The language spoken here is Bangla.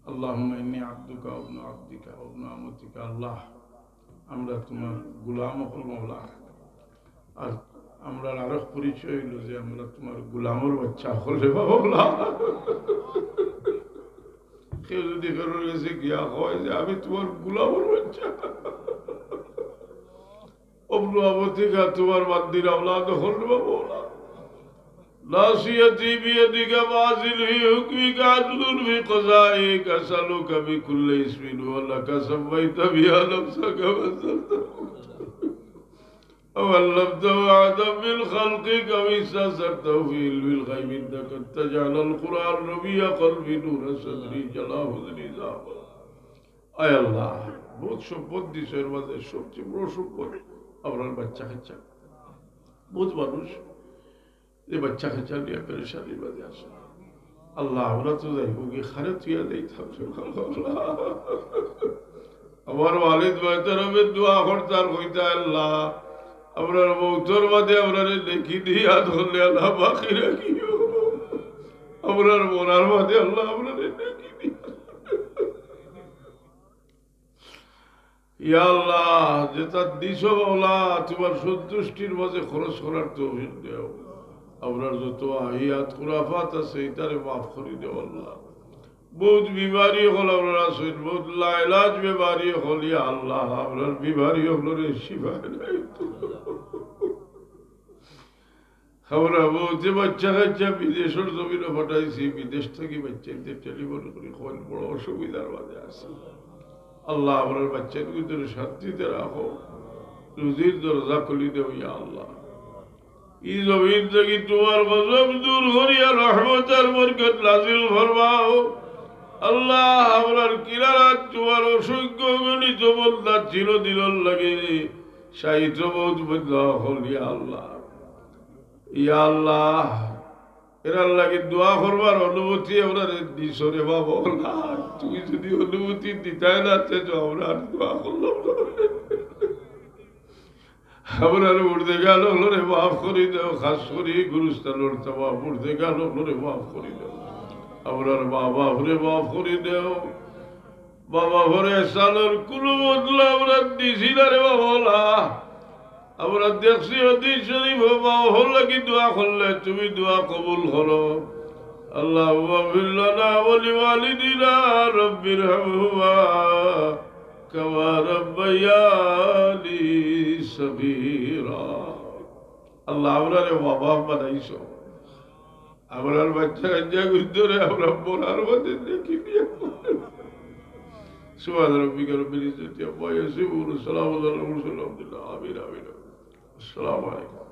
আল্লাহুম্মা ইন্নী আবদুকা ওয়া ইবনু আবদিকা ওয়া ইবনু আমাতিকা। আল্লাহ, আমরা তোমার গোলাম হল মওলা। আর আমরা আরেক পরিচয় হইল যে আমরা তোমার গোলামের বাচ্চা হলে মওলা। কেউ যদি কারোর কাছে গিয়া হয় যে আমি তোমার গোলামের বাচ্চা, ইবনু আমাতিকা তোমার বান্দির আওলাদ হল মওলা। ناصيتي بيدك ماضٍ في حكمك عدل في قضائك أسألك بكل اسم هو لك سميت بها نفسك أو علمته أحدا من خلقك أو استأثرته في علم الغيب إنك أن تجعل القرآن ربيع قلبي نور صدري جلاء حزني ذهبا। আয় আল্লাহ, বহুত সম্পদ দিছো, এর মাঝে সবচেয়ে বড় সম্পদ আপনার বাচ্চা কাচ্চা। বহুত মানুষ এই বাচ্চা কাচ্চা নিয়ে পেরেশানির মাঝে আসে। আল্লাহ, আমরা তো যাই ওকে খারে তুইয়া দেই থাকছো। আমার ওয়ালিদ মোহতারামে দোয়া করতার কইতা, আল্লাহ আপনার মৌতর মাঝে আপনার দেখি দিয়া ধরলে আল্লাহ বাকি রাখিও, আপনার মরার মাঝে আল্লাহ আপনার দেখি দিয়া। ইয়া আল্লাহ, যেটা দিছো মাওলা তোমার সন্তুষ্টির মাঝে খরচ করার তৌফিক দেও। আপনার যত আহিয়াত খুরাফাত আছে এটারে মাফ করে দেও আল্লাহ। বহুত বিমারি হল আপনার আসেন, বহুত লাইলাজ বিমারি হল। ইয়া আল্লাহ, আপনার বিমারি হল শিবা নাই। আমরা বহুতে বাচ্চা কাচ্চা বিদেশের জমিনে পাঠাইছি, বিদেশ থেকে বাচ্চাদের টেলিফোন করে খবর বড় অসুবিধার মাঝে আছে। আল্লাহ, আপনার বাচ্চাদের শান্তিতে রাখো, রুজির দরজা খুলি দেও। ইয়া আল্লাহ, এই জমিন থেকে তোমার গজব দূর করিয়া রহমতের বরকত নাযিল ফরমাও। আল্লাহ, আপনার কিরাত তোমার অসংখ্য গণিত বন্দা চিরদিন লাগে সাহিত্য বহুত বন্ধ হল। ইয়া আল্লাহ, ইয়া আল্লাহ, এরার লাগে দোয়া করবার অনুমতি আমরা দিছো রে বাবা। তুমি যদি অনুমতি দিতাই না তো আমরা দোয়া করলাম। আপনার উর্দে গেল হলে মাফ করি দেও, খাস করি গুরুস্থানের তোমার উর্দে গেল হলে মাফ করি দেও। আপনার বাবা ভরে মাফ করি দেও। বাবা ভরে সালের কোনো বদলা আমরা দিছি না রে বাবা। আমরা দেখছি অতি শরীফ বাবা হলে কি দোয়া করলে তুমি দোয়া কবুল করো। আল্লাহ ওয়াগফির লানা ওয়া লিওয়ালিদিনা রাব্বিরহামহুমা কামা রাব্বায়ানি সগীরা। আল্লাহ, আমরারে বাবা বানাইছো, আমরার বাচ্চা কাচ্চা গুজরে আমরা বোনার মধ্যে দেখি দিয়ে। সুবহান রাব্বিকা রাব্বিল ইজ্জাতি আম্মা ইয়াসিফুন ওয়া সালামুন আলাল মুরসালিন আলহামদুলিল্লাহ। আমিন আমিন। আসসালামু আলাইকুম।